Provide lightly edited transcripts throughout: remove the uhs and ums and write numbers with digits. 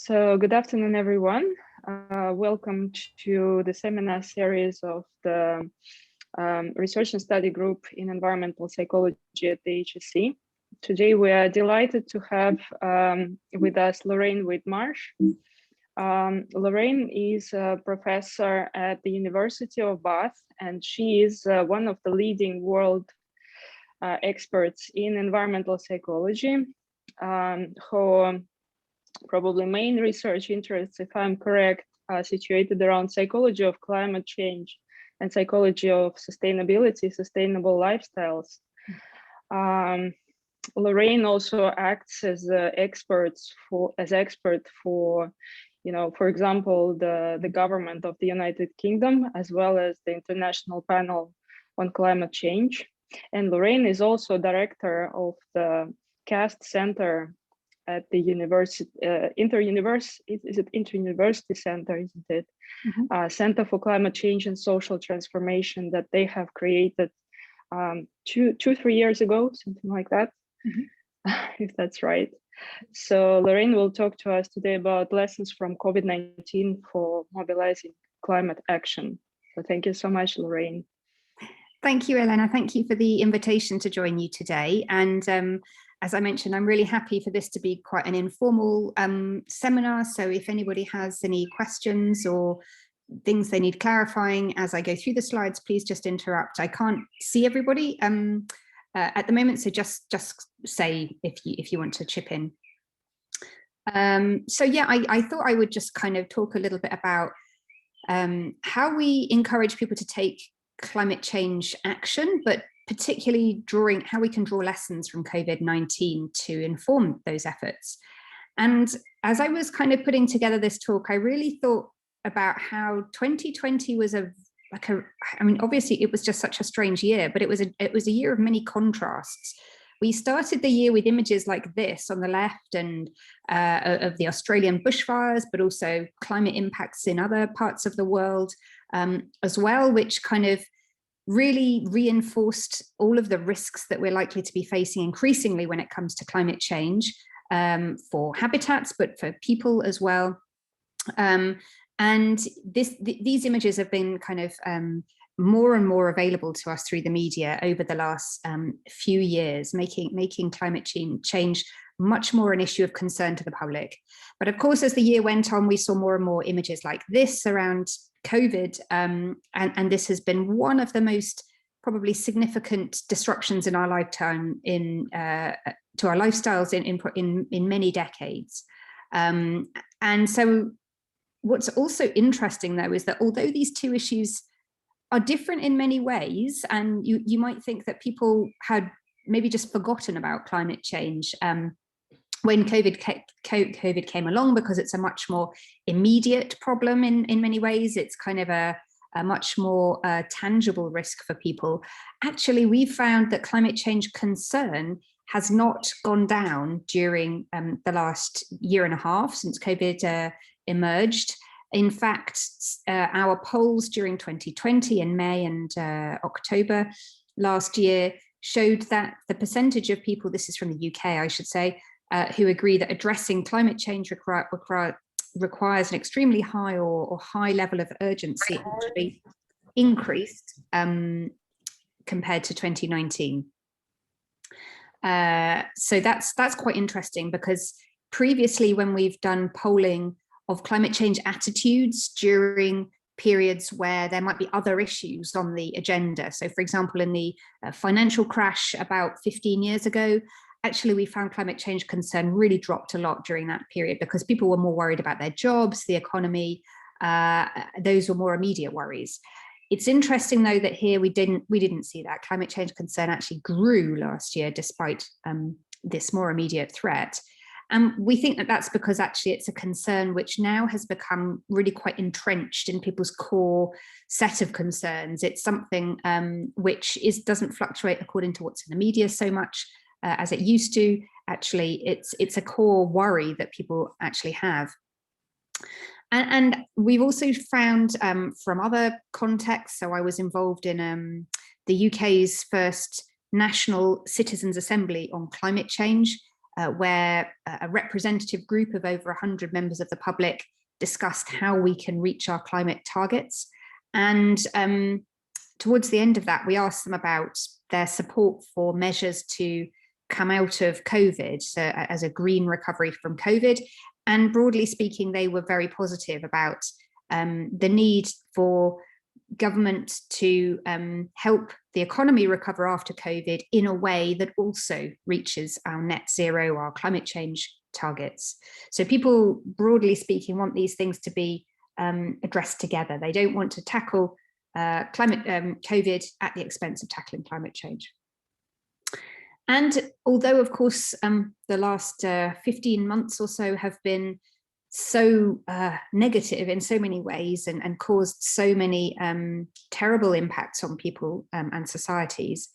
So good afternoon, everyone. Welcome to the seminar series of the Research and Study Group in Environmental Psychology at the HSC. Today, we are delighted to have with us Lorraine Whitmarsh. Lorraine is a professor at the University of Bath, and she is one of the leading world experts in environmental psychology, who probably main research interests, if I'm correct, are situated around psychology of climate change and psychology of sustainability, sustainable lifestyles. Lorraine also acts as expert for, for example, the government of the United Kingdom, as well as the International Panel on Climate Change. And Lorraine is also director of the CAST Center at the university, Inter-University Center, isn't it? Mm-hmm. Center for Climate Change and Social Transformation that they have created 2-3 years ago, something like that, mm-hmm. If that's right. So Lorraine will talk to us today about lessons from COVID-19 for mobilizing climate action. So thank you so much, Lorraine. Thank you, Elena. Thank you for the invitation to join you today. And as I mentioned, I'm really happy for this to be quite an informal seminar. So if anybody has any questions or things they need clarifying as I go through the slides, please just interrupt. I can't see everybody at the moment, so just say if you want to chip in. So yeah, I thought I would just kind of talk a little bit about how we encourage people to take climate change action, but particularly how we can draw lessons from COVID-19 to inform those efforts. And as I was kind of putting together this talk, I really thought about how 2020 was obviously it was just such a strange year, but it was a year of many contrasts. We started the year with images like this on the left and of the Australian bushfires, but also climate impacts in other parts of the world as well, which kind of really reinforced all of the risks that we're likely to be facing increasingly when it comes to climate change for habitats, but for people as well. And these images have been kind of more and more available to us through the media over the last few years, making climate change much more an issue of concern to the public. But of course, as the year went on, we saw more and more images like this around COVID, and this has been one of the most probably significant disruptions in our lifetime to our lifestyles in many decades. And so what's also interesting, though, is that although these two issues are different in many ways, and you might think that people had maybe just forgotten about climate change when COVID came along, because it's a much more immediate problem in many ways. It's kind of a much more tangible risk for people. Actually, we've found that climate change concern has not gone down during the last year and a half since COVID emerged. In fact, our polls during 2020 in May and October last year showed that the percentage of people, this is from the UK, I should say, who agree that addressing climate change requires an extremely high or high level of urgency actually increased compared to 2019. So that's quite interesting, because previously when we've done polling of climate change attitudes during periods where there might be other issues on the agenda. So for example, in the financial crash about 15 years ago, actually we found climate change concern really dropped a lot during that period, because people were more worried about their jobs, the economy. Those were more immediate worries. It's interesting, though, that here we didn't see that. Climate change concern actually grew last year despite this more immediate threat. And we think that that's because actually it's a concern which now has become really quite entrenched in people's core set of concerns. It's something which doesn't fluctuate according to what's in the media so much as it used to. Actually, it's a core worry that people actually have. And we've also found from other contexts, so I was involved in the UK's first National Citizens' Assembly on climate change where a representative group of over 100 members of the public discussed how we can reach our climate targets. And towards the end of that, we asked them about their support for measures to come out of COVID, so as a green recovery from COVID. And broadly speaking, they were very positive about the need for government to help the economy recover after COVID in a way that also reaches our net zero, our climate change targets. So people, broadly speaking, want these things to be addressed together. They don't want to tackle COVID at the expense of tackling climate change. And although, of course, the last 15 months or so have been so negative in so many ways and caused so many terrible impacts on people and societies,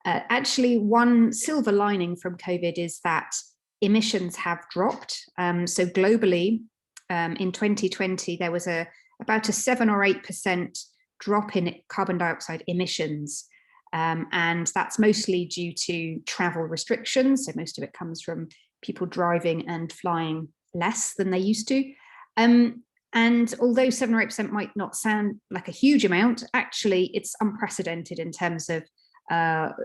actually one silver lining from COVID is that emissions have dropped. So globally, in 2020, there was about a 7 or 8% drop in carbon dioxide emissions. And that's mostly due to travel restrictions. So most of it comes from people driving and flying less than they used to. And although 7 or 8% might not sound like a huge amount, actually it's unprecedented in terms of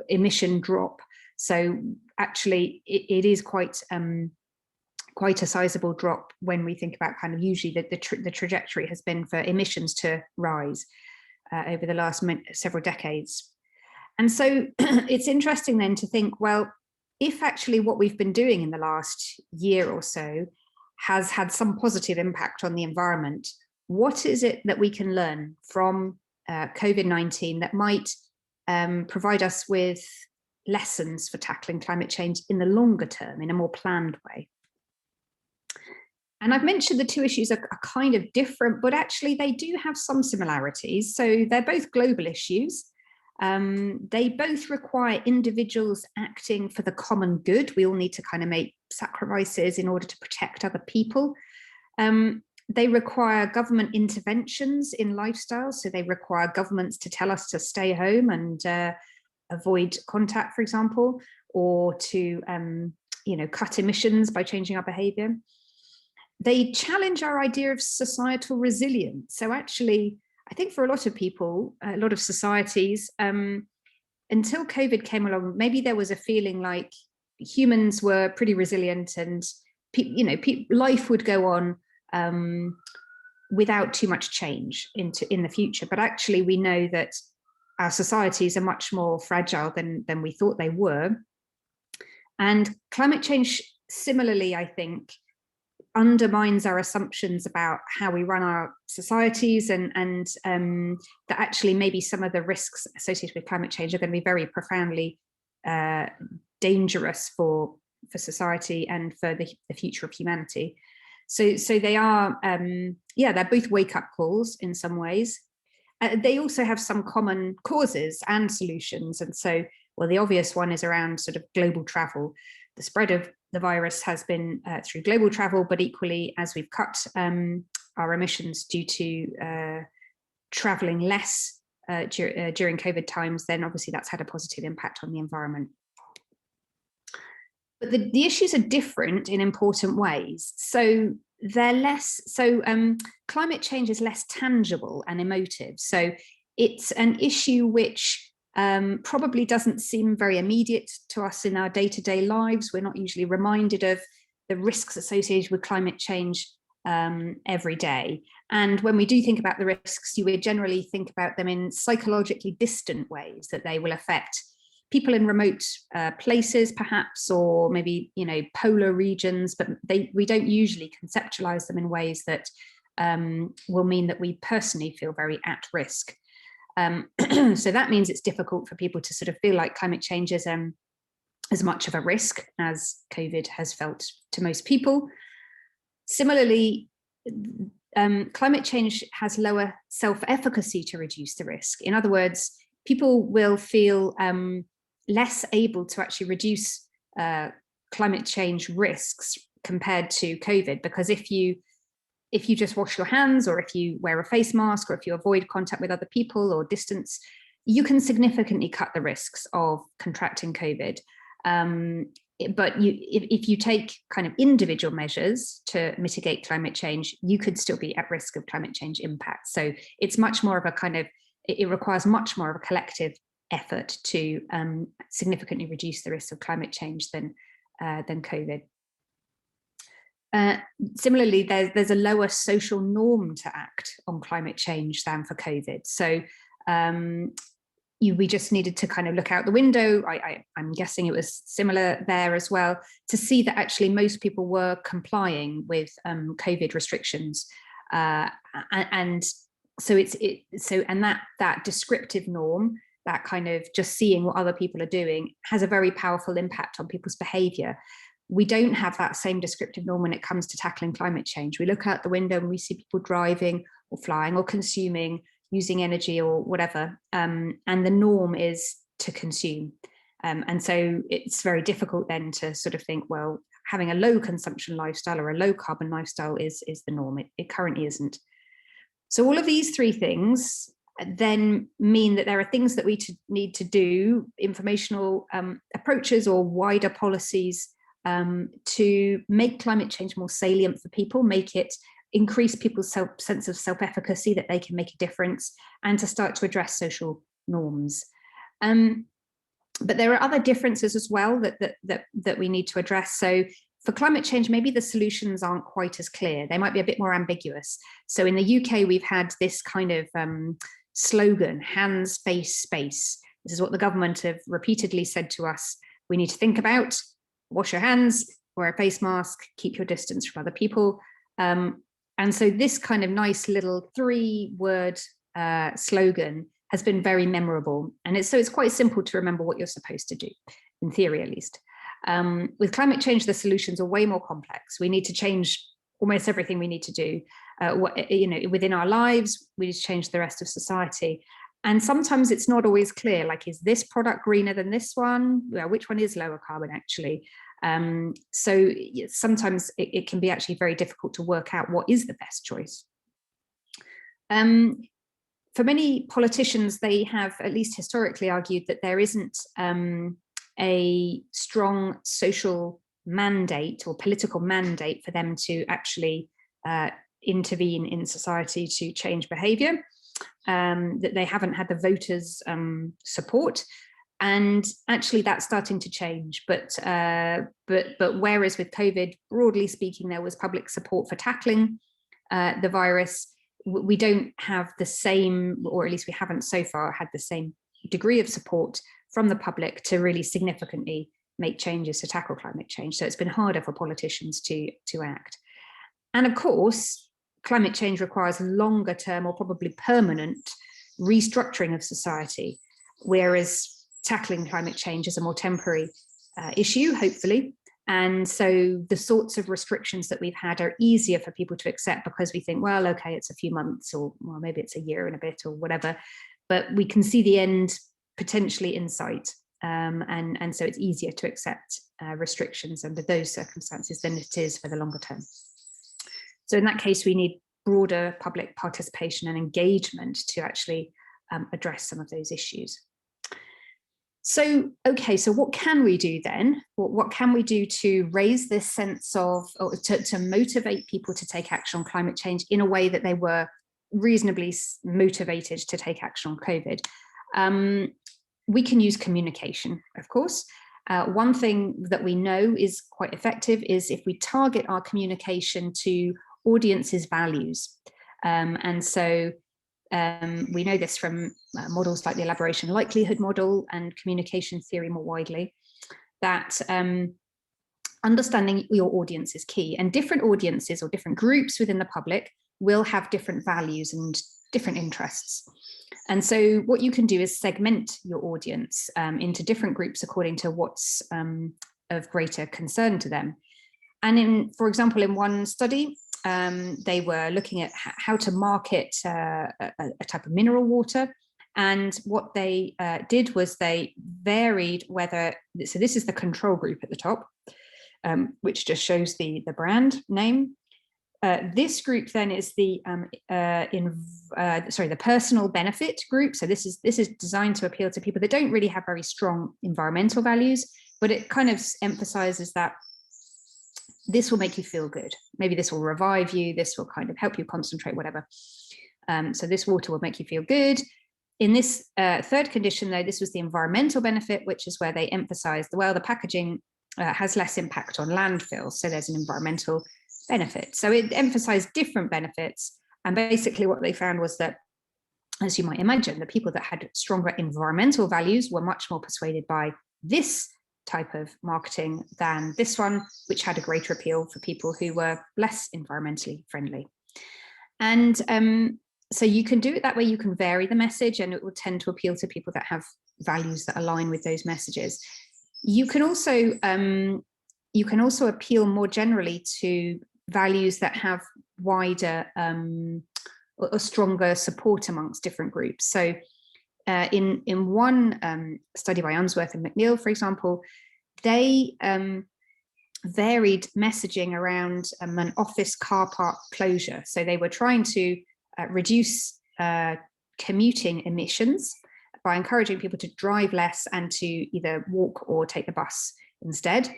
emission drop. So actually it is quite a sizable drop when we think about kind of usually the trajectory has been for emissions to rise over the last several decades. And so it's interesting then to think, well, if actually what we've been doing in the last year or so has had some positive impact on the environment, what is it that we can learn from COVID-19 that might provide us with lessons for tackling climate change in the longer term, in a more planned way? And I've mentioned the two issues are kind of different, but actually they do have some similarities. So they're both global issues. They both require individuals acting for the common good. We all need to kind of make sacrifices in order to protect other people. They require government interventions in lifestyle. So they require governments to tell us to stay home and avoid contact, for example, or to cut emissions by changing our behavior. They challenge our idea of societal resilience. So actually, I think for a lot of people, a lot of societies, until COVID came along, maybe there was a feeling like humans were pretty resilient and life would go on without too much change in the future. But actually, we know that our societies are much more fragile than we thought they were. And climate change, similarly, I think, undermines our assumptions about how we run our societies and that actually maybe some of the risks associated with climate change are going to be very profoundly dangerous for society and for the future of humanity. So they are, they're both wake-up calls in some ways. They also have some common causes and solutions. And so, well, the obvious one is around sort of global travel. The spread of the virus has been through global travel, but equally, as we've cut our emissions due to traveling less during COVID times, then obviously that's had a positive impact on the environment. But the issues are different in important ways. So climate change is less tangible and emotive. So it's an issue which probably doesn't seem very immediate to us in our day-to-day lives. We're not usually reminded of the risks associated with climate change every day. And when we do think about the risks, you would generally think about them in psychologically distant ways, that they will affect people in remote places, perhaps, or maybe, polar regions, but we don't usually conceptualize them in ways that will mean that we personally feel very at risk. So that means it's difficult for people to sort of feel like climate change is as much of a risk as COVID has felt to most people. Similarly, climate change has lower self-efficacy to reduce the risk. In other words, people will feel less able to actually reduce climate change risks compared to COVID, because if you just wash your hands, or if you wear a face mask, or if you avoid contact with other people or distance, you can significantly cut the risks of contracting COVID. if you take kind of individual measures to mitigate climate change, you could still be at risk of climate change impact. So it's much more of a kind of, it requires much more of a collective effort to significantly reduce the risk of climate change than COVID. Similarly, there's a lower social norm to act on climate change than for COVID. So we just needed to kind of look out the window. I'm guessing it was similar there as well, to see that actually most people were complying with COVID restrictions, and so that descriptive norm, that kind of just seeing what other people are doing, has a very powerful impact on people's behaviour. We don't have that same descriptive norm when it comes to tackling climate change. We look out the window and we see people driving or flying or consuming, using energy or whatever, and the norm is to consume. And so it's very difficult then to sort of think, well, having a low consumption lifestyle or a low carbon lifestyle is the norm. It currently isn't. So all of these three things then mean that there are things that we need to do, informational approaches or wider policies to make climate change more salient for people, increase people's sense of self-efficacy, that they can make a difference, and to start to address social norms. But there are other differences as well that we need to address. So for climate change, maybe the solutions aren't quite as clear. They might be a bit more ambiguous. So in the UK, we've had this kind of slogan, hands, face, space. This is what the government have repeatedly said to us. We need to think about: wash your hands, wear a face mask, keep your distance from other people. And so this kind of nice little 3-word slogan has been very memorable. And it's quite simple to remember what you're supposed to do, in theory at least. With climate change, the solutions are way more complex. We need to change almost everything we need to do. Within our lives, we need to change the rest of society. And sometimes it's not always clear, like, is this product greener than this one? Well, which one is lower carbon actually? So sometimes it can be actually very difficult to work out what is the best choice. For many politicians, they have at least historically argued that there isn't a strong social mandate or political mandate for them to actually intervene in society to change behaviour, that they haven't had the voters' support. And actually that's starting to change, but whereas with COVID, broadly speaking, there was public support for tackling the virus, we don't have the same, or at least we haven't so far had the same degree of support from the public to really significantly make changes to tackle climate change. So it's been harder for politicians to act. And of course, climate change requires longer term or probably permanent restructuring of society, whereas tackling climate change is a more temporary issue, hopefully. And so the sorts of restrictions that we've had are easier for people to accept because we think, well, okay, it's a few months, or well, maybe it's a year and a bit or whatever, but we can see the end potentially in sight. And so it's easier to accept restrictions under those circumstances than it is for the longer term. So in that case, we need broader public participation and engagement to actually address some of those issues. So, okay, so what can we do then? What can we do to raise this sense of, or to motivate people to take action on climate change in a way that they were reasonably motivated to take action on COVID? We can use communication, of course. One thing that we know is quite effective is if we target our communication to audiences' values. And so we know this from models like the elaboration likelihood model and communication theory more widely, that understanding your audience is key, and different audiences or different groups within the public will have different values and different interests. And so what you can do is segment your audience into different groups according to what's of greater concern to them. And for example, in one study, they were looking at how to market a type of mineral water. And what they did was they varied whether, so this is the control group at the top, which just shows the brand name. This group then is the the personal benefit group. So this is designed to appeal to people that don't really have very strong environmental values, but it kind of emphasizes that this will make you feel good. Maybe this will revive you. This will kind of help you concentrate, whatever. So this water will make you feel good. In this third condition, though, this was the environmental benefit, which is where they emphasized, well, the packaging has less impact on landfills. So there's an environmental benefit. So it emphasized different benefits. And basically what they found was that, as you might imagine, the people that had stronger environmental values were much more persuaded by this type of marketing than this one, which had a greater appeal for people who were less environmentally friendly. And so you can do it that way. You can vary the message, and it will tend to appeal to people that have values that align with those messages. You can also appeal more generally to values that have wider or stronger support amongst different groups. So in one study by Unsworth and McNeil, for example, they varied messaging around an office car park closure. So they were trying to reduce commuting emissions by encouraging people to drive less and to either walk or take the bus instead.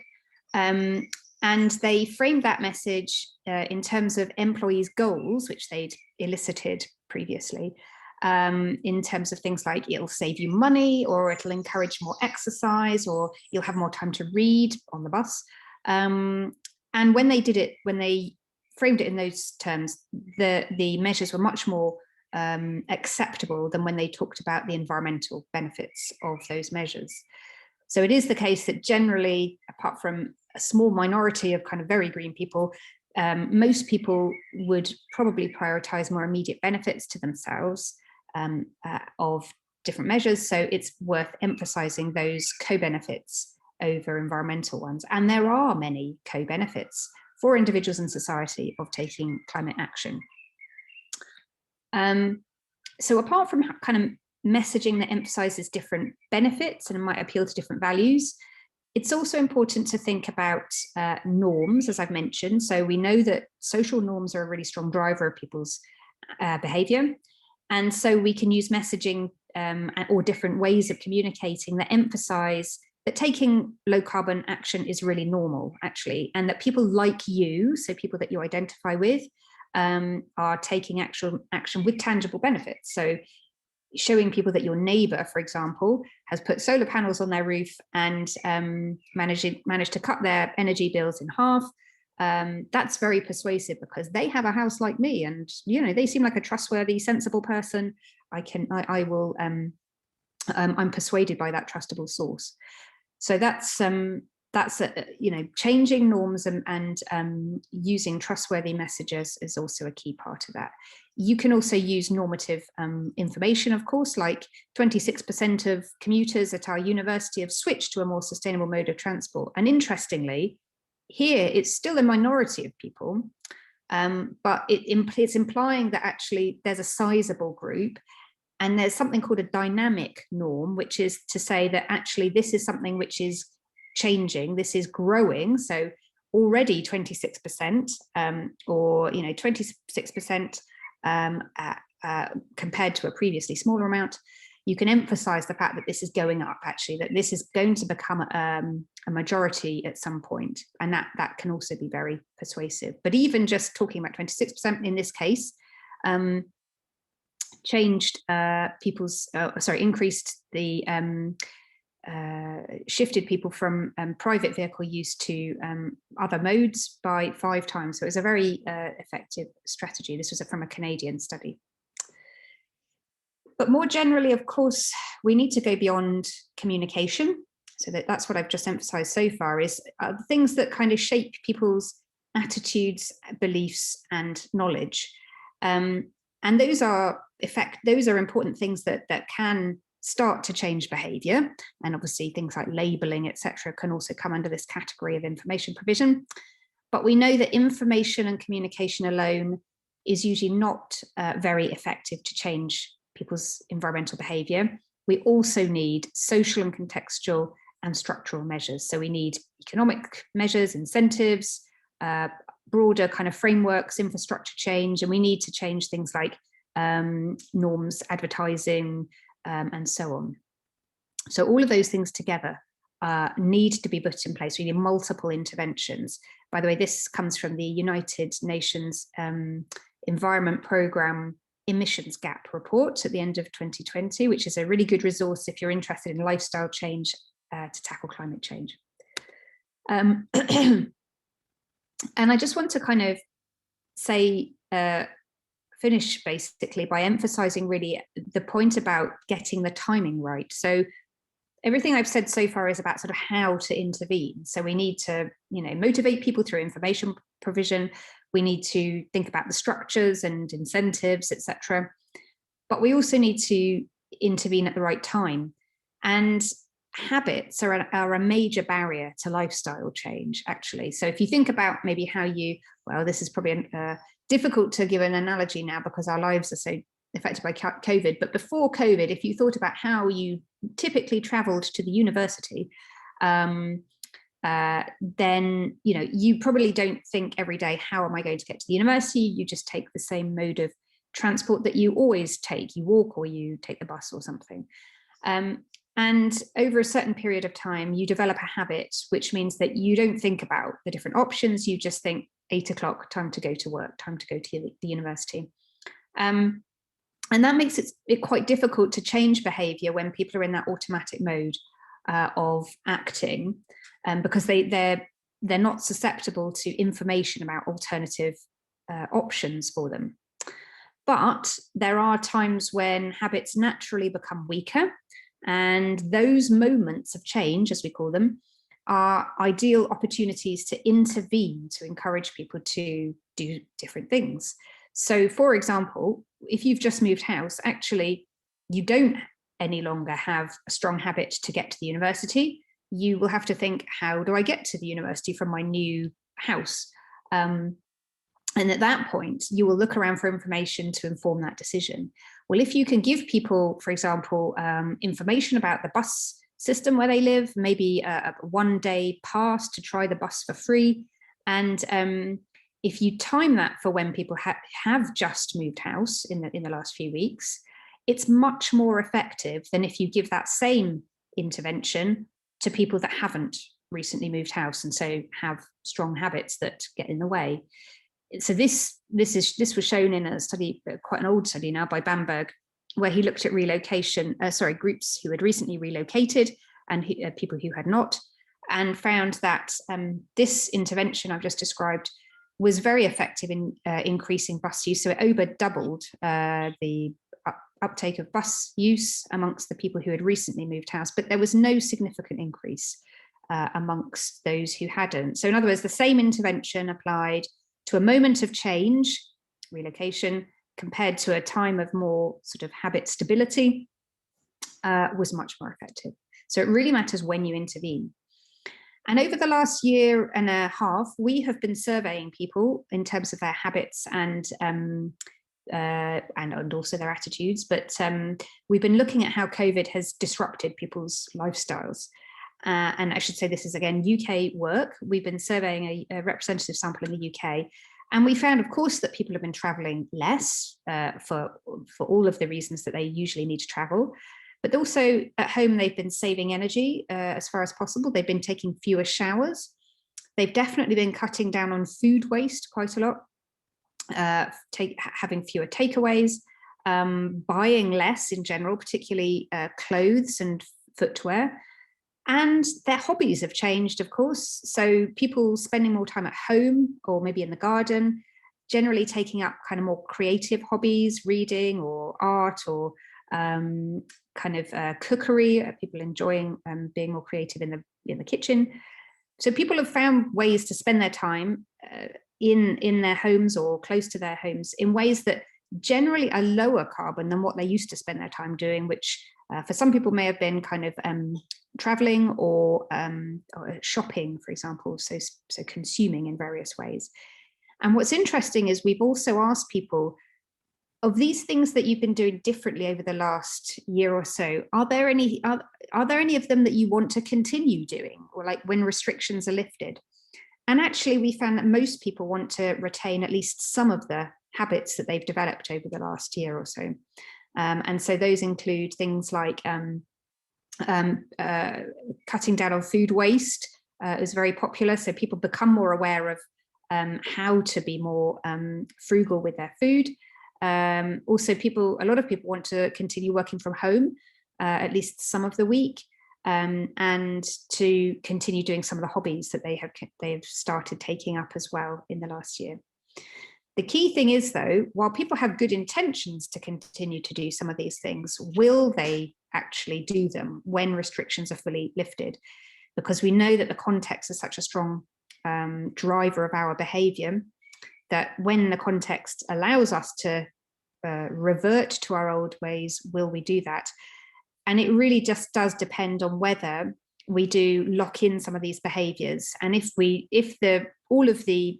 And they framed that message in terms of employees' goals, which they'd elicited previously, in terms of things like it'll save you money, or it'll encourage more exercise, or you'll have more time to read on the bus. And when they did it, when they framed it in those terms, the measures were much more acceptable than when they talked about the environmental benefits of those measures. So it is the case that generally, apart from a small minority of kind of very green people, most people would probably prioritize more immediate benefits to themselves of different measures. So it's worth emphasizing those co-benefits over environmental ones. And there are many co-benefits for individuals and society of taking climate action. So apart from kind of messaging that emphasizes different benefits and might appeal to different values, it's also important to think about norms, as I've mentioned. So we know that social norms are a really strong driver of people's behavior. And so we can use messaging or different ways of communicating that emphasize that taking low carbon action is really normal, actually, and that people like you, so people that you identify with, are taking action with tangible benefits. So showing people that your neighbor, for example, has put solar panels on their roof and managed to cut their energy bills in half. That's very persuasive because they have a house like me, and they seem like a trustworthy, sensible person. I'm persuaded by that trustable source. So that's changing norms and using trustworthy messages is also a key part of that. You can also use normative information, of course, like 26% of commuters at our university have switched to a more sustainable mode of transport. And interestingly, here it's still a minority of people, but it's implying that actually there's a sizable group. And there's something called a dynamic norm, which is to say that actually this is something which is changing, this is growing. So already 26% or 26% compared to a previously smaller amount, you can emphasize the fact that this is going up, actually, that this is going to become a majority at some point. And that can also be very persuasive. But even just talking about 26% in this case, changed increased the shifted people from private vehicle use to other modes by 5 times. So it was a very effective strategy. This was from a Canadian study. But more generally, of course, we need to go beyond communication. So that's what I've just emphasized so far, is things that kind of shape people's attitudes, beliefs, and knowledge. And those are important things that can start to change behavior. And obviously things like labeling, etc., can also come under this category of information provision. But we know that information and communication alone is usually not very effective to change people's environmental behavior. We also need social and contextual and structural measures. So we need economic measures, incentives, broader kind of frameworks, infrastructure change, and we need to change things like norms, advertising, and so on. So all of those things together need to be put in place. We need multiple interventions. By the way, this comes from the United Nations Environment Programme Emissions Gap Report at the end of 2020, which is a really good resource if you're interested in lifestyle change to tackle climate change. And I just want to kind of say, finish basically by emphasizing really the point about getting the timing right. So everything I've said so far is about sort of how to intervene. So we need to, motivate people through information provision. We need to think about the structures and incentives, etc. But we also need to intervene at the right time. And habits are a major barrier to lifestyle change, actually. So if you think about maybe how this is probably difficult to give an analogy now because our lives are so affected by COVID, but before COVID, if you thought about how you typically traveled to the university, then you probably don't think every day, how am I going to get to the university? You just take the same mode of transport that you always take. You walk or you take the bus or something. And over a certain period of time, you develop a habit, which means that you don't think about the different options. You just think 8 o'clock, time to go to work, time to go to the university. And that makes it quite difficult to change behavior when people are in that automatic mode of acting, because they're not susceptible to information about alternative options for them. But there are times when habits naturally become weaker, and those moments of change, as we call them, are ideal opportunities to intervene, to encourage people to do different things. So, for example, if you've just moved house, actually, you don't any longer have a strong habit to get to the university. You will have to think, how do I get to the university from my new house? And at that point, you will look around for information to inform that decision. Well, if you can give people, for example, information about the bus system where they live, maybe a one-day pass to try the bus for free, and if you time that for when people have just moved house in the last few weeks, it's much more effective than if you give that same intervention to people that haven't recently moved house and so have strong habits that get in the way. So this was shown in a study, quite an old study now, by Bamberg, where he looked at groups who had recently relocated and people who had not, and found that this intervention I've just described was very effective in increasing bus use. So it over doubled the uptake of bus use amongst the people who had recently moved house, but there was no significant increase amongst those who hadn't. So in other words, the same intervention applied to a moment of change, relocation, compared to a time of more sort of habit stability, was much more effective. So it really matters when you intervene. And over the last year and a half, we have been surveying people in terms of their habits and also their attitudes. But we've been looking at how COVID has disrupted people's lifestyles. And I should say this is, again, UK work. We've been surveying a representative sample in the UK. And we found, of course, that people have been traveling less for all of the reasons that they usually need to travel. But also at home, they've been saving energy as far as possible. They've been taking fewer showers. They've definitely been cutting down on food waste quite a lot, having fewer takeaways, buying less in general, particularly clothes and footwear. And their hobbies have changed, of course. So people spending more time at home or maybe in the garden, generally taking up kind of more creative hobbies, reading or art or cookery, people enjoying being more creative in the kitchen. So people have found ways to spend their time in their homes or close to their homes in ways that generally are lower carbon than what they used to spend their time doing, which for some people may have been kind of traveling or shopping, for example, so consuming in various ways. And what's interesting is we've also asked people, of these things that you've been doing differently over the last year or so, are there any of them that you want to continue doing, or like when restrictions are lifted? And actually we found that most people want to retain at least some of the habits that they've developed over the last year or so. And so those include things like Cutting down on food waste is very popular, so people become more aware of how to be more frugal with their food. Also, a lot of people want to continue working from home at least some of the week, and to continue doing some of the hobbies that they've started taking up as well in the last year. The key thing is, though, while people have good intentions to continue to do some of these things, will they actually do them when restrictions are fully lifted? Because we know that the context is such a strong driver of our behaviour, that when the context allows us to revert to our old ways, will we do that? And it really just does depend on whether we do lock in some of these behaviours, and if all of the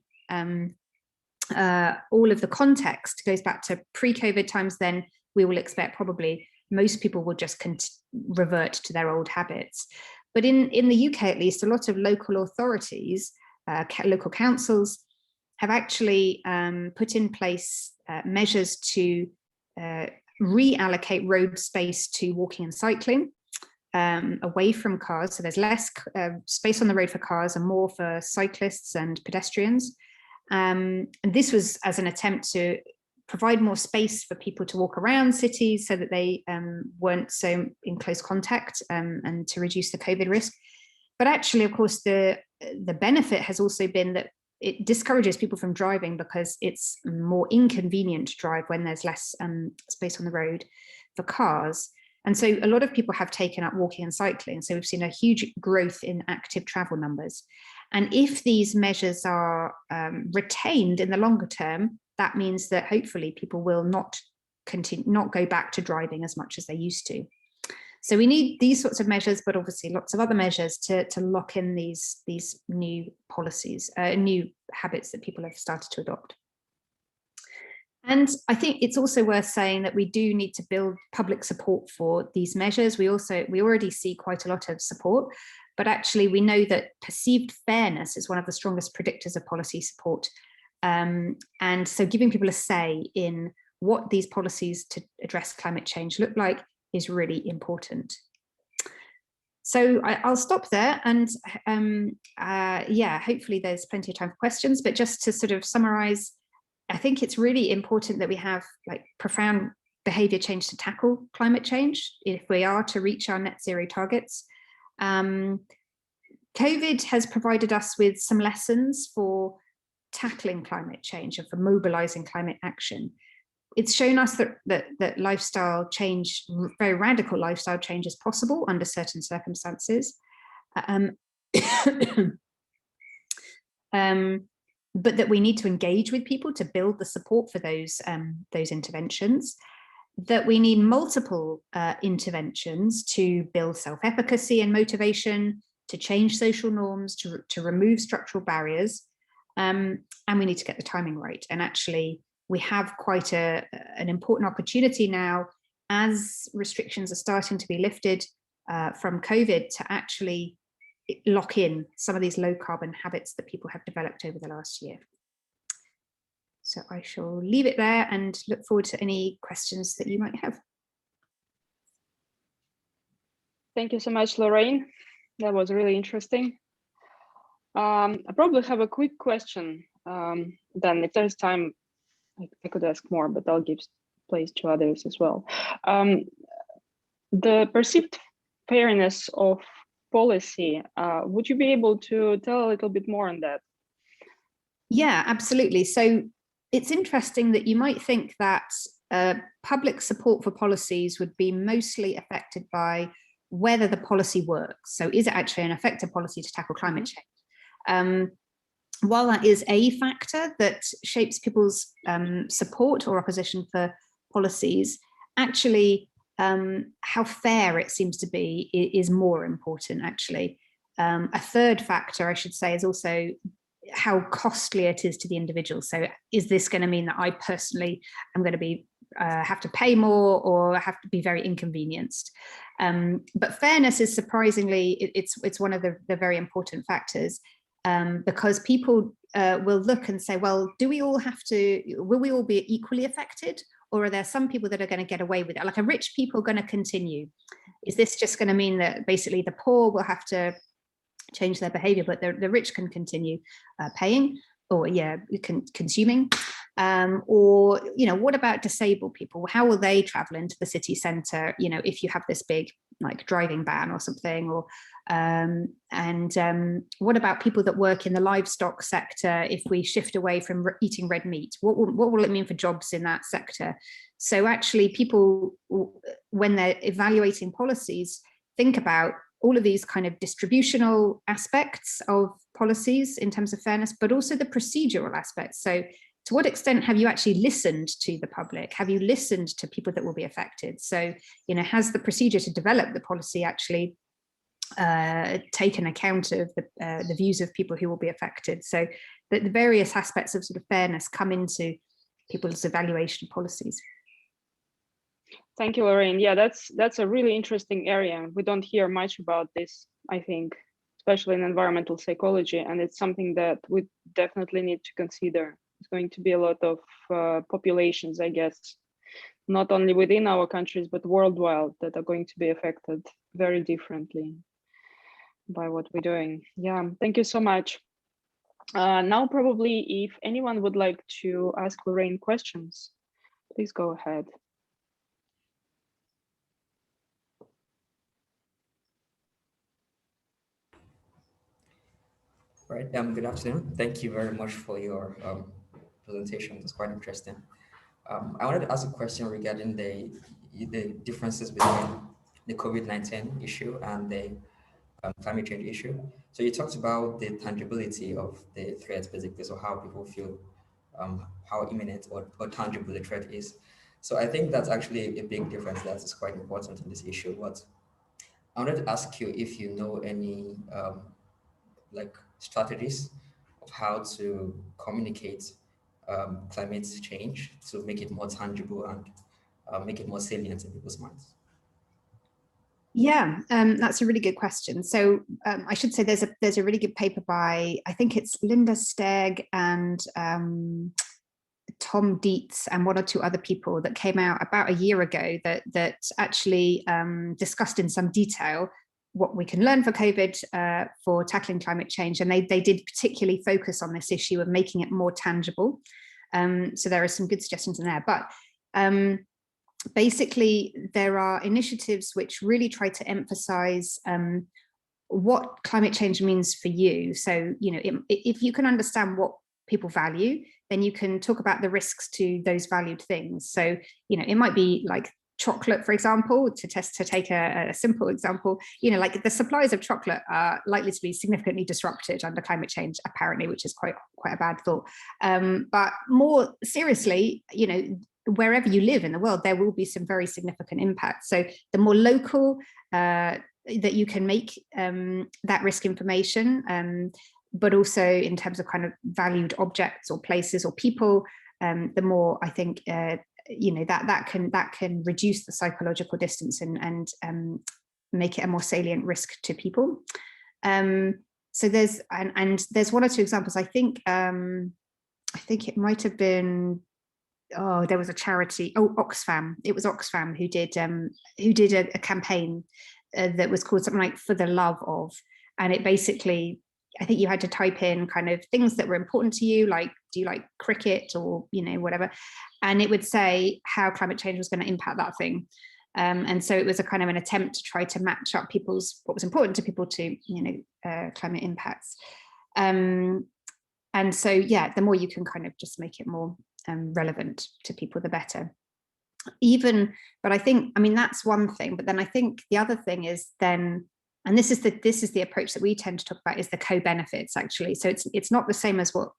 context goes back to pre-COVID times, then we will expect probably most people will just revert to their old habits. But in the UK, at least, a lot of local authorities, local councils, have actually put in place measures to reallocate road space to walking and cycling, away from cars. So there's less space on the road for cars and more for cyclists and pedestrians. And this was as an attempt to provide more space for people to walk around cities so that they weren't so in close contact, and to reduce the COVID risk. But actually, of course, the benefit has also been that it discourages people from driving, because it's more inconvenient to drive when there's less space on the road for cars. And so a lot of people have taken up walking and cycling. So we've seen a huge growth in active travel numbers. And if these measures are retained in the longer term, that means that hopefully people will not go back to driving as much as they used to. So we need these sorts of measures, but obviously lots of other measures to lock in these new policies, new habits that people have started to adopt. And I think it's also worth saying that we do need to build public support for these measures. We already see quite a lot of support, but actually we know that perceived fairness is one of the strongest predictors of policy support. And so giving people a say in what these policies to address climate change look like is really important. So I'll stop there, and hopefully there's plenty of time for questions, but just to sort of summarize, I think it's really important that we have like profound behaviour change to tackle climate change if we are to reach our net zero targets. COVID has provided us with some lessons for tackling climate change and for mobilising climate action. It's shown us that lifestyle change, very radical lifestyle change, is possible under certain circumstances. But that we need to engage with people to build the support for those interventions, that we need multiple interventions to build self-efficacy and motivation, to change social norms, to remove structural barriers, and we need to get the timing right. And actually, we have quite an important opportunity now, as restrictions are starting to be lifted from COVID, to actually lock in some of these low carbon habits that people have developed over the last year. So I shall leave it there and look forward to any questions that you might have. Thank you so much, Lorraine. That was really interesting. I probably have a quick question. Then if there's time, I could ask more, but I'll give place to others as well. The perceived fairness of policy, would you be able to tell a little bit more on that? Yeah, absolutely. So it's interesting that you might think that public support for policies would be mostly affected by whether the policy works. So is it actually an effective policy to tackle climate change? While that is a factor that shapes people's support or opposition for policies, actually how fair it seems to be is more important, actually. A third factor, I should say, is also how costly it is to the individual. So is this going to mean that I personally am going to be have to pay more or have to be very inconvenienced? But fairness is surprisingly, it's one of the very important factors. Because people will look and say, well, will we all be equally affected? Or are there some people that are going to get away with it? Like, are rich people going to continue? is this just going to mean that basically the poor will have to change their behavior, but the rich can continue paying or consuming? Or, what about disabled people? How will they travel into the city centre, if you have this big like driving ban or something? Or what about people that work in the livestock sector? If we shift away from eating red meat, what will it mean for jobs in that sector? So actually people, when they're evaluating policies, think about all of these kind of distributional aspects of policies in terms of fairness, but also the procedural aspects. So to what extent have you actually listened to the public? Have you listened to people that will be affected? So, has the procedure to develop the policy actually taken account of the views of people who will be affected? So the various aspects of sort of fairness come into people's evaluation of policies. Thank you, Lorraine. Yeah, that's a really interesting area. We don't hear much about this, I think, especially in environmental psychology, and it's something that we definitely need to consider. It's going to be a lot of populations, I guess, not only within our countries, but worldwide, that are going to be affected very differently by what we're doing. Yeah, thank you so much. Now, probably if anyone would like to ask Lorraine questions, please go ahead. Right. Good afternoon. Thank you very much for your presentation. It was quite interesting. I wanted to ask a question regarding the differences between the COVID-19 issue and the climate change issue. So you talked about the tangibility of the threat, basically, so how people feel how imminent or tangible the threat is. So I think that's actually a big difference that is quite important in this issue. But I wanted to ask you if you know any like strategies of how to communicate climate change to make it more tangible and make it more salient in people's minds. Yeah, that's a really good question. So I should say there's a really good paper by, I think it's Linda Stegg and Tom Dietz and one or two other people that came out about a year ago that actually discussed in some detail what we can learn for COVID for tackling climate change. And they did particularly focus on this issue of making it more tangible. So there are some good suggestions in there. But basically, there are initiatives which really try to emphasize what climate change means for you. So, if you can understand what people value, then you can talk about the risks to those valued things. So, it might be like chocolate, for example, to take a simple example, like the supplies of chocolate are likely to be significantly disrupted under climate change, apparently, which is quite a bad thought. But more seriously, wherever you live in the world, there will be some very significant impacts. So the more local that you can make that risk information, but also in terms of kind of valued objects or places or people, the more I think that can reduce the psychological distance and make it a more salient risk to people. So there's one or two examples. I think it might have been. Oh, there was a charity. Oh, Oxfam. It was Oxfam who did a campaign that was called something like "For the Love of," and it basically, I think you had to type in kind of things that were important to you, like do you like cricket or whatever, and it would say how climate change was going to impact that thing. And so it was a kind of an attempt to try to match up what was important to people to climate impacts. And so yeah, the more you can kind of just make it more relevant to people, the better. But I mean that's one thing. But then I think the other thing is then, and this is the approach that we tend to talk about, is the co-benefits actually. So it's not the same as what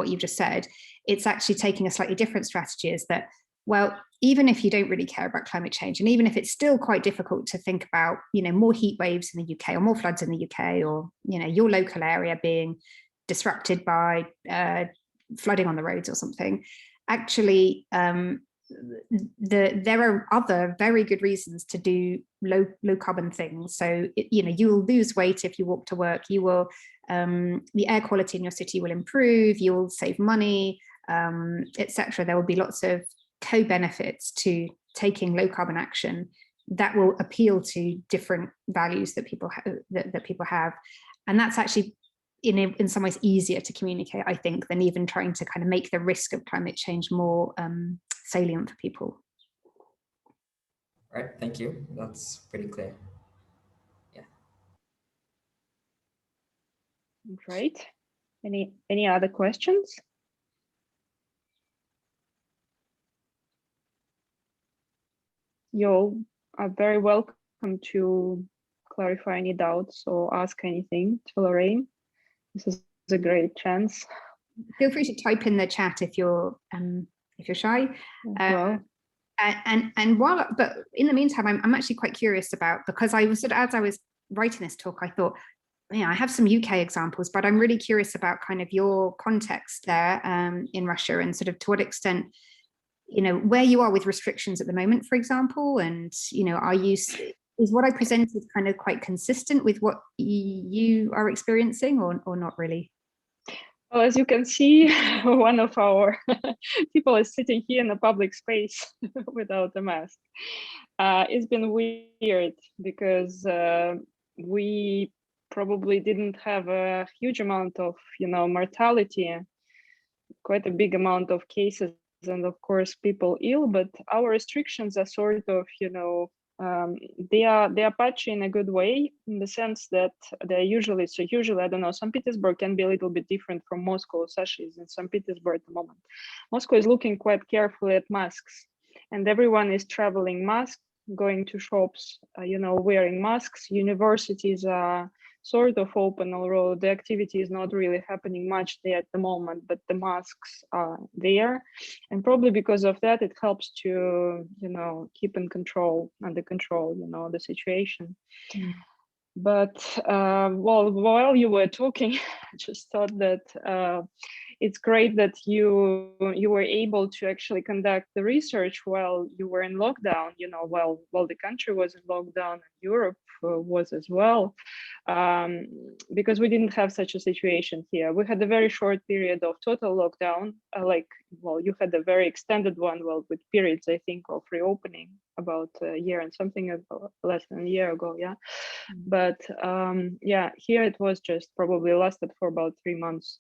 you've just said. It's actually taking a slightly different strategy. Is that, well, even if you don't really care about climate change, and even if it's still quite difficult to think about more heat waves in the UK or more floods in the UK, or your local area being disrupted by flooding on the roads or something, actually there are other very good reasons to do low carbon things. So you will lose weight if you walk to work. You will the air quality in your city will improve. You will save money, etc. There will be lots of co-benefits to taking low carbon action, that will appeal to different values that people have, and that's actually in some ways easier to communicate, I think, than even trying to kind of make the risk of climate change more salient for people. All right, thank you. That's pretty clear. Yeah. Great. Any other questions? You all are very welcome to clarify any doubts or ask anything to Lorraine. This is a great chance. Feel free to type in the chat if you're shy. Well. And while, but in the meantime, I'm actually quite curious about, because I was as I was writing this talk, I thought, yeah, I have some UK examples, but I'm really curious about kind of your context there in Russia, and sort of to what extent, where you are with restrictions at the moment, for example, and is what I presented kind of quite consistent with what you are experiencing, or not really? Well, as you can see, one of our people is sitting here in a public space without a mask. It's been weird because we probably didn't have a huge amount of, mortality, quite a big amount of cases, and of course people ill, but our restrictions are sort of, they are patchy in a good way, in the sense that they're usually, I don't know, St. Petersburg can be a little bit different from Moscow. Sasha is in St. Petersburg at the moment. Moscow is looking quite carefully at masks, and everyone is traveling masked, going to shops, wearing masks. Universities are sort of open, although the activity is not really happening much there at the moment, but the masks are there. And probably because of that, it helps to, keep under control, the situation. Mm. But while you were talking, I just thought that it's great that you were able to actually conduct the research while you were in lockdown, while the country was in lockdown, and Europe was as well, because we didn't have such a situation here. We had a very short period of total lockdown, you had a very extended one, with periods, I think, of reopening about a year and something ago, less than a year ago, yeah. But here it was just probably lasted for about 3 months.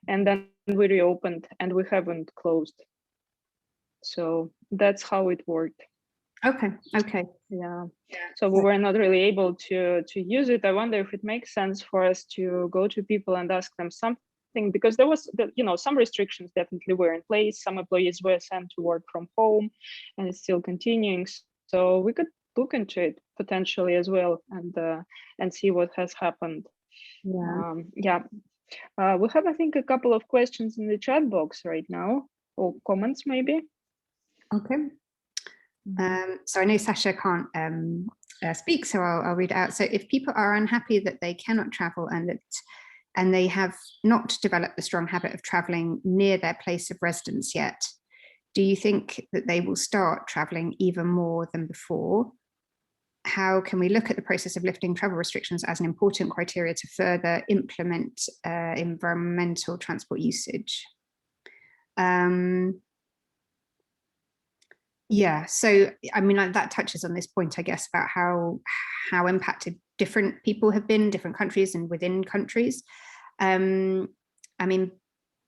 And then we reopened and we haven't closed. So that's how it worked. Okay. Yeah. So we were not really able to use it. I wonder if it makes sense for us to go to people and ask them something, because there was, some restrictions definitely were in place. Some employees were sent to work from home, and it's still continuing. So we could look into it potentially as well, and see what has happened. Yeah. We have, I think, a couple of questions in the chat box right now, or comments maybe. Okay. So I know Sasha can't speak, so I'll read it out. So if people are unhappy that they cannot travel and they have not developed the strong habit of traveling near their place of residence yet, do you think that they will start traveling even more than before? How can we look at the process of lifting travel restrictions as an important criteria to further implement environmental transport usage? Yeah, so I mean, that touches on this point, I guess, about how impacted different people have been, different countries and within countries. I mean,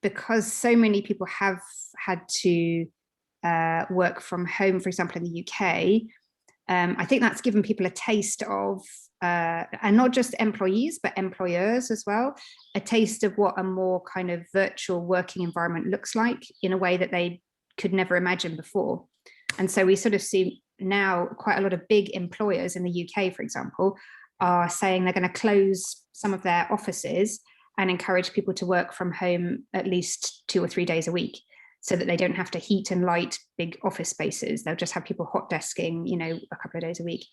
because so many people have had to work from home, for example, in the UK, I think that's given people a taste of, and not just employees, but employers as well, a taste of what a more kind of virtual working environment looks like in a way that they could never imagine before. And so we sort of see now quite a lot of big employers in the UK, for example, are saying they're going to close some of their offices and encourage people to work from home at least 2 or 3 days a week, so that they don't have to heat and light big office spaces. They'll just have people hot desking, a couple of days a week.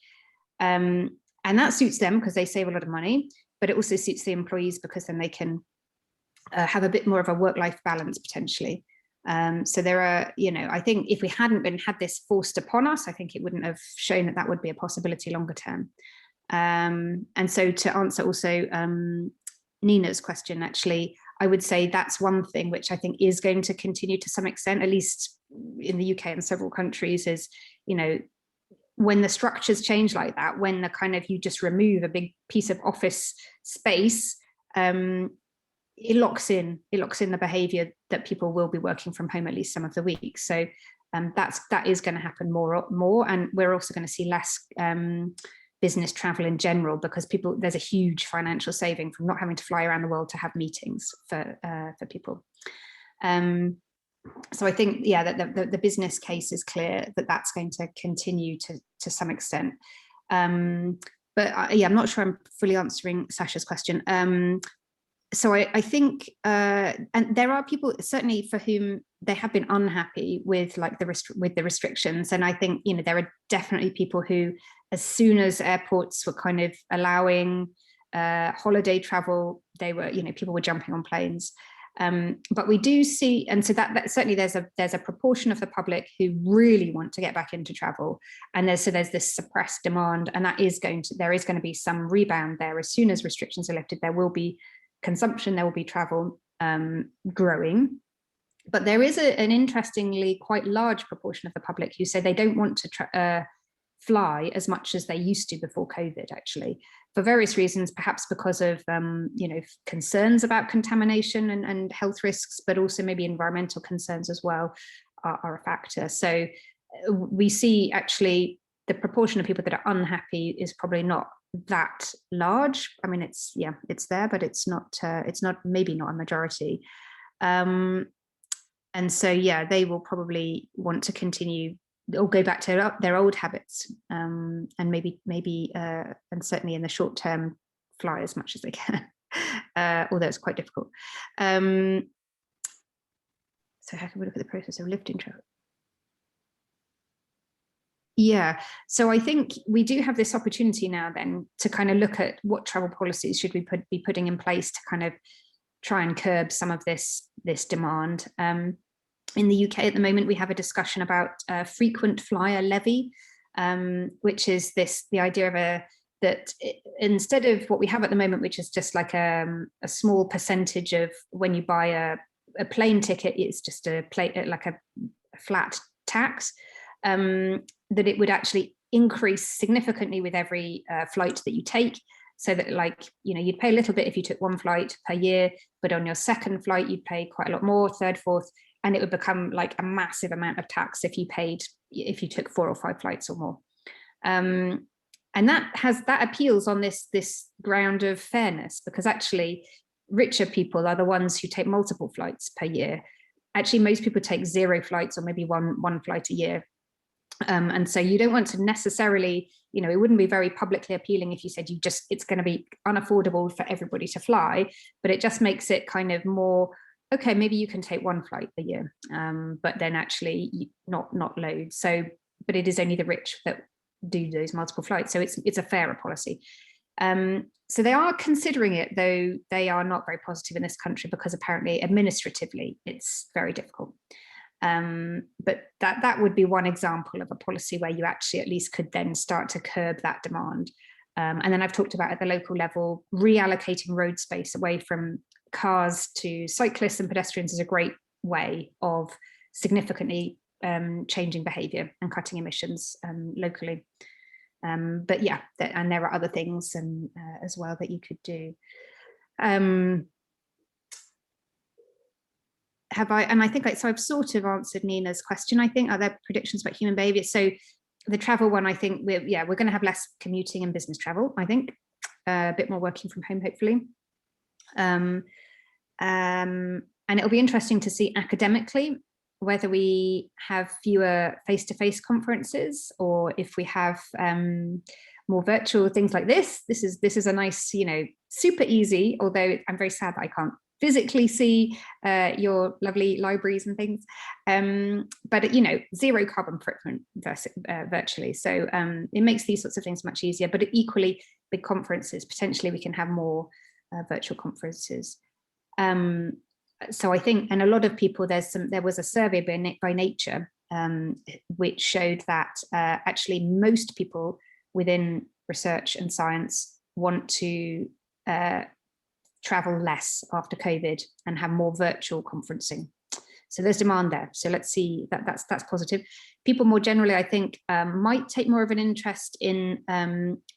And that suits them because they save a lot of money, but it also suits the employees because then they can have a bit more of a work-life balance potentially. So there are, I think if we hadn't had this forced upon us, I think it wouldn't have shown that would be a possibility longer term. And so to answer also Nina's question, actually, I would say that's one thing which I think is going to continue to some extent, at least in the UK and several countries, is, when the structures change like that, when the kind of you just remove a big piece of office space, it locks in the behavior that people will be working from home at least some of the week. So that is going to happen more, and we're also going to see less business travel in general, because there's a huge financial saving from not having to fly around the world to have meetings for people. So I think, yeah, that the business case is clear that that's going to continue to some extent. But yeah, I'm not sure I'm fully answering Sasha's question. So I think, and there are people certainly for whom they have been unhappy with like the restrictions, and I think, you know, there are definitely people who, as soon as airports were kind of allowing holiday travel, they were, you know, people were jumping on planes. But we do see, and so that certainly there's a proportion of the public who really want to get back into travel, and there's this suppressed demand, and there is going to be some rebound there. As soon as restrictions are lifted, there will be consumption, there will be travel growing. But there is an interestingly quite large proportion of the public who say they don't want to fly as much as they used to before COVID, actually, for various reasons, perhaps because of you know, concerns about contamination and health risks, but also maybe environmental concerns as well are a factor. So we see actually the proportion of people that are unhappy is probably not that large. I mean, it's there, but it's not maybe not a majority. And so, yeah, they will probably want to continue or go back to their old habits, and maybe and certainly in the short term, fly as much as they can, although it's quite difficult. So how can we look at the process of lifting travel? Yeah, so I think we do have this opportunity now then to kind of look at what travel policies should we be putting in place to kind of try and curb some of this demand. In the UK at the moment, we have a discussion about frequent flyer levy, which is the idea of that instead of what we have at the moment, which is just like a small percentage of when you buy a plane ticket, it's just like a flat tax, that it would actually increase significantly with every flight that you take. So that, like, you know, you'd pay a little bit if you took one flight per year, but on your second flight, you'd pay quite a lot more, third, fourth, and it would become like a massive amount of tax if you took 4 or 5 flights or more. And that appeals on this ground of fairness, because actually richer people are the ones who take multiple flights per year. Actually, most people take 0 flights or maybe one flight a year. And so you don't want to necessarily, you know, it wouldn't be very publicly appealing if you said it's going to be unaffordable for everybody to fly, but it just makes it kind of more, okay, maybe you can take 1 flight a year, but then actually not loads. So, but it is only the rich that do those multiple flights. So it's a fairer policy. So they are considering it, though they are not very positive in this country, because apparently administratively it's very difficult. But that would be one example of a policy where you actually at least could then start to curb that demand. And then I've talked about at the local level, reallocating road space away from cars to cyclists and pedestrians is a great way of significantly changing behaviour and cutting emissions locally. But yeah, and there are other things as well that you could do. I think I've sort of answered Nina's question. I think, are there predictions about human behaviour? So the travel one, I think we're going to have less commuting and business travel, I think, a bit more working from home, hopefully. And it'll be interesting to see academically whether we have fewer face-to-face conferences, or if we have more virtual things like this. This is a nice, you know, super easy, although I'm very sad that I can't physically see your lovely libraries and things, but you know, 0 carbon footprint virtually. So it makes these sorts of things much easier. But equally, big conferences, potentially we can have more virtual conferences. So I think, and a lot of people, there was a survey by Nature which showed that actually most people within research and science want to travel less after COVID and have more virtual conferencing. So there's demand there. So let's see, that's positive. People more generally, I think, might take more of an interest in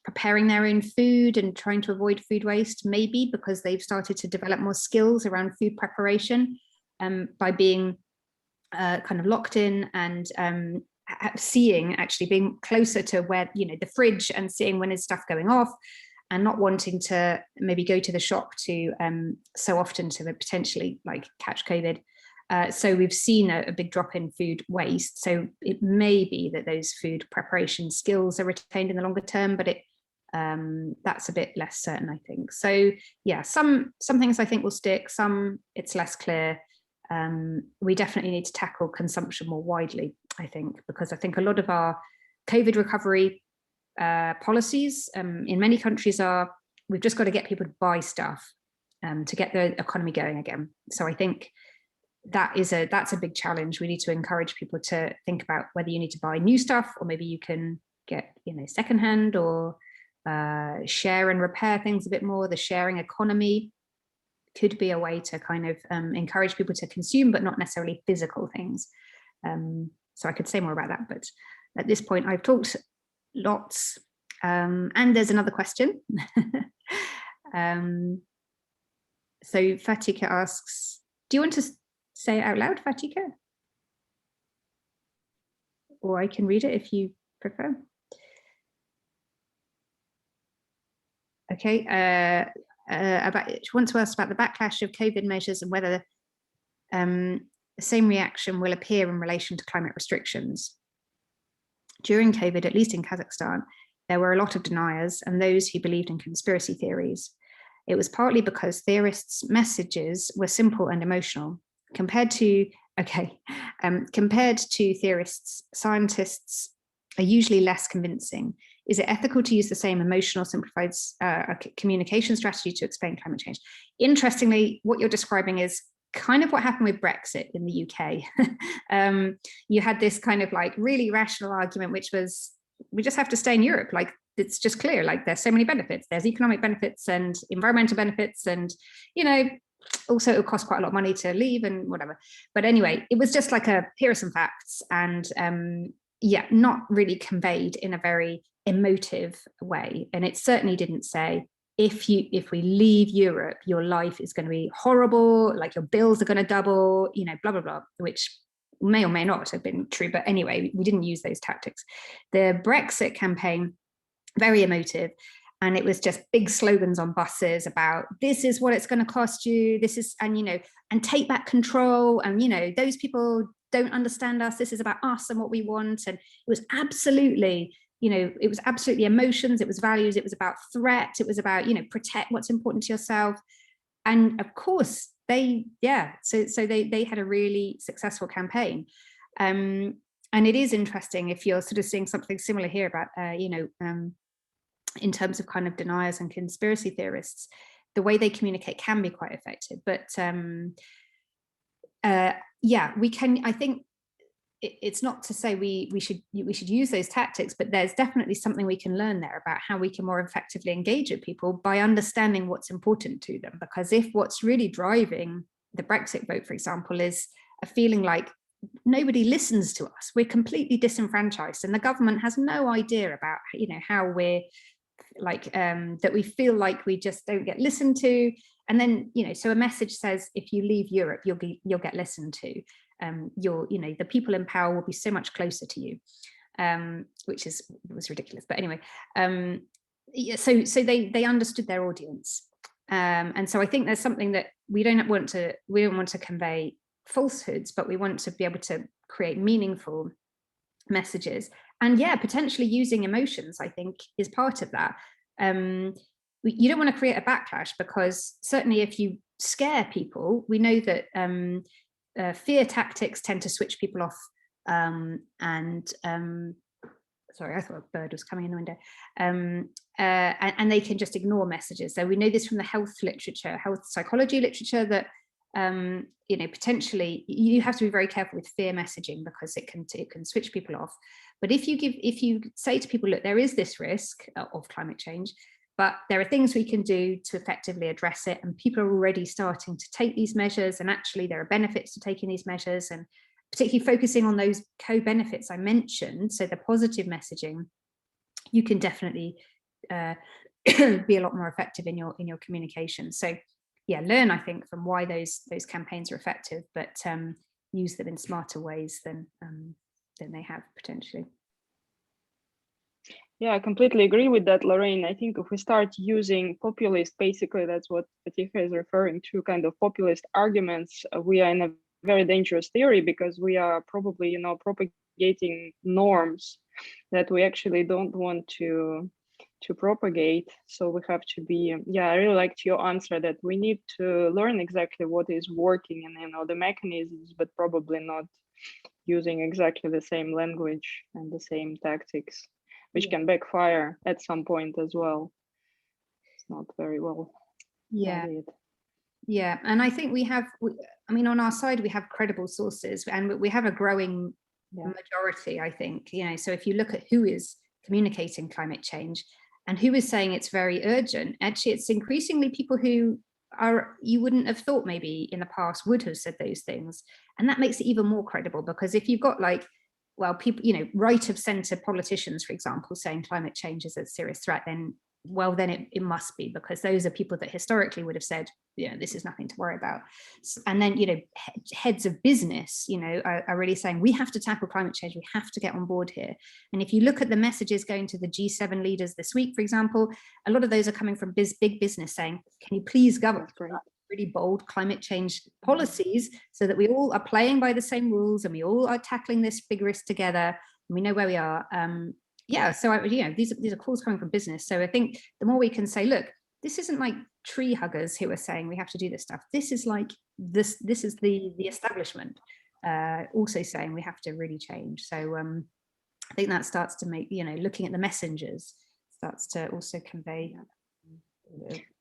preparing their own food and trying to avoid food waste, maybe because they've started to develop more skills around food preparation by being kind of locked in and being closer to where, the fridge, and seeing when is stuff going off, and not wanting to maybe go to the shop to so often to potentially like catch COVID. So we've seen a big drop in food waste. So it may be that those food preparation skills are retained in the longer term, but that's a bit less certain, I think. So yeah, some things I think will stick, some it's less clear. We definitely need to tackle consumption more widely, I think, because I think a lot of our COVID recovery policies in many countries we've just got to get people to buy stuff to get the economy going again. So I think that's a big challenge. We need to encourage people to think about whether you need to buy new stuff, or maybe you can get secondhand, or share and repair things a bit more. The sharing economy could be a way to kind of encourage people to consume, but not necessarily physical things. So I could say more about that, but at this point I've talked lots. And there's another question. So Fatika asks, do you want to say it out loud, Fatika? Or I can read it if you prefer. Okay, she wants to ask about the backlash of COVID measures and whether the same reaction will appear in relation to climate restrictions. During COVID, at least in Kazakhstan, there were a lot of deniers and those who believed in conspiracy theories. It was partly because theorists' messages were simple and emotional. Compared to theorists, scientists are usually less convincing. Is it ethical to use the same emotional, simplified communication strategy to explain climate change? Interestingly, what you're describing is kind of what happened with Brexit in the UK. You had this kind of like really rational argument, which was, we just have to stay in Europe. Like, it's just clear, like there's so many benefits. There's economic benefits and environmental benefits, and, also it'll cost quite a lot of money to leave and whatever. But anyway, it was just like here are some facts, and not really conveyed in a very emotive way. And it certainly didn't say, if we leave Europe, your life is going to be horrible, like your bills are going to double, blah, blah, blah, which may or may not have been true. But anyway, we didn't use those tactics. The Brexit campaign, very emotive. And it was just big slogans on buses about, this is what it's going to cost you. This is, and take back control. And, those people don't understand us. This is about us and what we want. And it was absolutely, emotions. It was values. It was about threat. It was about, protect what's important to yourself. And of course they had a really successful campaign. And it is interesting if you're sort of seeing something similar here about, in terms of kind of deniers and conspiracy theorists, the way they communicate can be quite effective. But we can, I think it's not to say we should use those tactics, but there's definitely something we can learn there about how we can more effectively engage with people by understanding what's important to them. Because if what's really driving the Brexit vote, for example, is a feeling like nobody listens to us, we're completely disenfranchised, and the government has no idea about, how we're like, that we feel like we just don't get listened to. And then, so a message says, if you leave Europe, you'll get listened to. The people in power will be so much closer to you, which was ridiculous. But anyway, so they understood their audience. And so I think there's something that we don't want to convey falsehoods, but we want to be able to create meaningful messages. And potentially using emotions, I think, is part of that. You don't want to create a backlash, because certainly if you scare people, we know that fear tactics tend to switch people off. Sorry, I thought a bird was coming in the window. And they can just ignore messages. So we know this from the health literature, health psychology literature, that potentially you have to be very careful with fear messaging, because it can switch people off. But if you say to people, look, there is this risk of climate change, but there are things we can do to effectively address it, and people are already starting to take these measures, and actually there are benefits to taking these measures, and particularly focusing on those co-benefits I mentioned, so the positive messaging, you can definitely be a lot more effective in your communication. So yeah, learn, I think, from why those campaigns are effective, but use them in smarter ways than they have potentially. Yeah, I completely agree with that, Lorraine. I think if we start using populist, basically that's what Fatica is referring to, kind of populist arguments, we are in a very dangerous theory, because we are probably, you know, propagating norms that we actually don't want to propagate. So we have to be, yeah, I really liked your answer that we need to learn exactly what is working and, you know, the mechanisms, but probably not using exactly the same language and the same tactics, which can backfire at some point as well. It's not very well. Yeah, and I think we have, I mean, on our side, we have credible sources, and we have a growing majority, I think, you know. So if you look at who is communicating climate change and who is saying it's very urgent, actually it's increasingly people who are, you wouldn't have thought maybe in the past would have said those things. And that makes it even more credible, because if you've got like, well, people, you know, right of center politicians, for example, saying climate change is a serious threat, then, well, then it must be, because those are people that historically would have said, you know, this is nothing to worry about. And then, you know, heads of business, you know, are really saying, we have to tackle climate change, we have to get on board here. And if you look at the messages going to the G7 leaders this week, for example, a lot of those are coming from big business saying, can you please govern really bold climate change policies so that we all are playing by the same rules and we all are tackling this big risk together and we know where we are. Yeah, so you know, these are calls coming from business. So I think the more we can say, look, this isn't like tree huggers who are saying we have to do this stuff. This is like this is the establishment also saying we have to really change. So I think that starts to make, you know, looking at the messengers starts to also convey.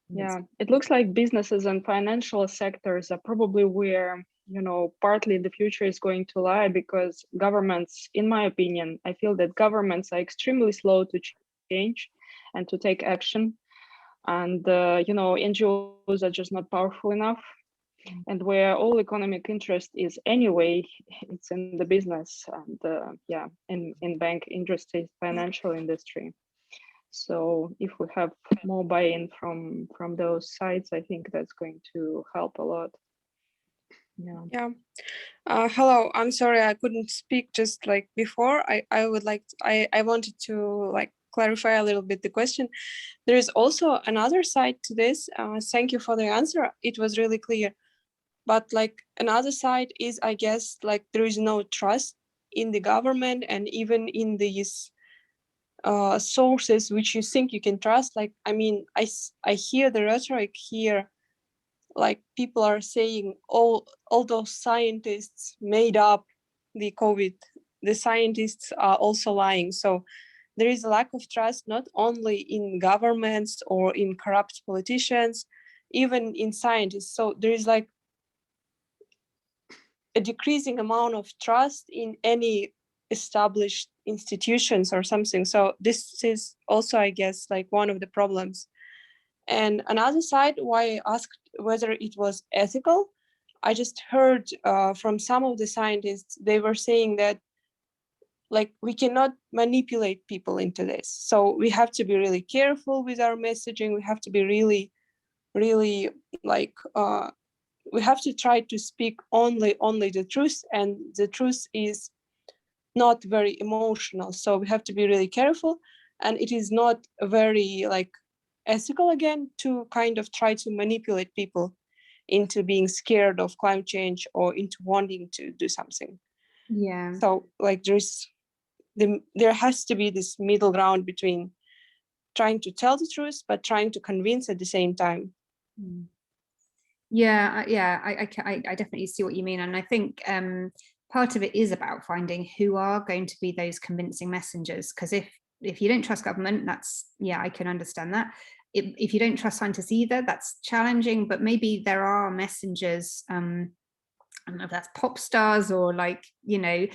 Yeah, it looks like businesses and financial sectors are probably where, you know, partly the future is going to lie, because governments, in my opinion, I feel that governments are extremely slow to change and to take action. And, you know, NGOs are just not powerful enough. And where all economic interest is anyway, it's in the business and, yeah, in bank industry, financial industry. So if we have more buy-in from those sides, I think that's going to help a lot. Yeah. Hello, I'm sorry I couldn't speak just like before. I would like to, I wanted to like clarify a little bit the question. There is also another side to this. Thank you for the answer. It was really clear. But like another side is, I guess, like there is no trust in the government and even in these sources which you think you can trust. Like, I mean, I hear the rhetoric here, like people are saying all those scientists made up the COVID, the scientists are also lying. So there is a lack of trust, not only in governments or in corrupt politicians, even in scientists. So there is like a decreasing amount of trust in any established institutions or something. So this is also, I guess, like one of the problems. And another side, why I asked whether it was ethical, I just heard from some of the scientists, they were saying that like we cannot manipulate people into this. So we have to be really careful with our messaging. We have to be really, really like, we have to try to speak only the truth, and the truth is not very emotional. So we have to be really careful, and it is not very like ethical again to kind of try to manipulate people into being scared of climate change or into wanting to do something. Yeah. So like there has to be this middle ground between trying to tell the truth but trying to convince at the same time. Yeah, I definitely see what you mean, and I think part of it is about finding who are going to be those convincing messengers. Because if you don't trust government, that's, yeah, I can understand that. If you don't trust scientists either, that's challenging. But maybe there are messengers I don't know if that's pop stars or like, you know,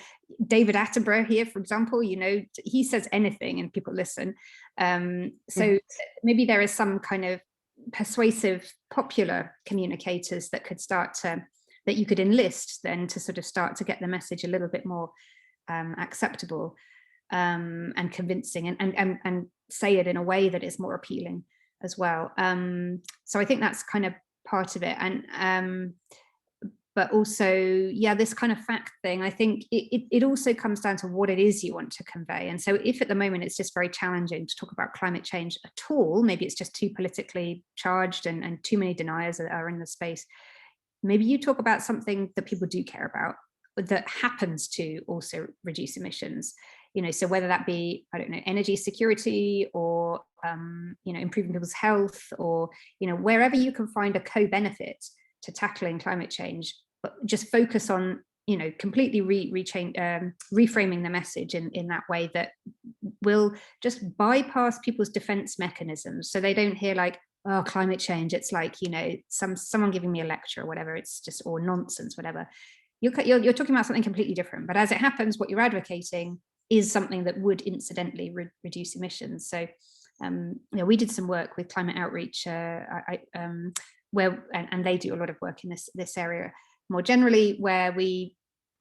David Attenborough here, for example, you know, he says anything and people listen. So maybe there is some kind of persuasive, popular communicators that could start to, that you could enlist then to sort of start to get the message a little bit more acceptable and convincing, and say it in a way that is more appealing as well. So I think that's kind of part of it. And but also, yeah, this kind of fact thing, I think it also comes down to what it is you want to convey. And so if at the moment it's just very challenging to talk about climate change at all, maybe it's just too politically charged and too many deniers that are in the space, maybe you talk about something that people do care about, that happens to also reduce emissions. You know, so whether that be, I don't know, energy security, or you know, improving people's health, or, you know, wherever you can find a co-benefit to tackling climate change, but just focus on, you know, completely reframing the message in that way that will just bypass people's defense mechanisms, so they don't hear like, oh, climate change, it's like, you know, someone giving me a lecture or whatever, it's just, or nonsense, whatever. You're talking about something completely different, but as it happens, what you're advocating is something that would incidentally reduce emissions. So you know, we did some work with Climate Outreach, where and they do a lot of work in this area more generally, where we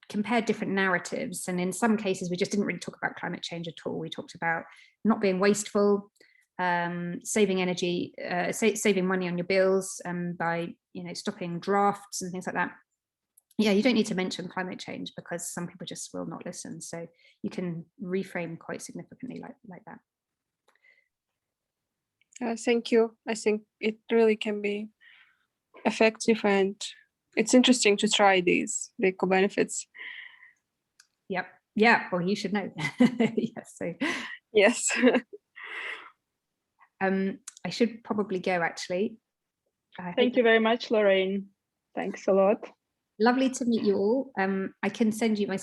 compared different narratives, and in some cases we just didn't really talk about climate change at all. We talked about not being wasteful, saving energy, saving money on your bills by, you know, stopping drafts and things like that. Yeah, you don't need to mention climate change because some people just will not listen. So you can reframe quite significantly like that. Thank you. I think it really can be effective, and it's interesting to try the co-benefits. Yep. Yeah. Well, you should know. Yes. So. Yes. I should probably go, actually. Thank you very much, Lorraine. Thanks a lot. Lovely to meet you all. I can send you my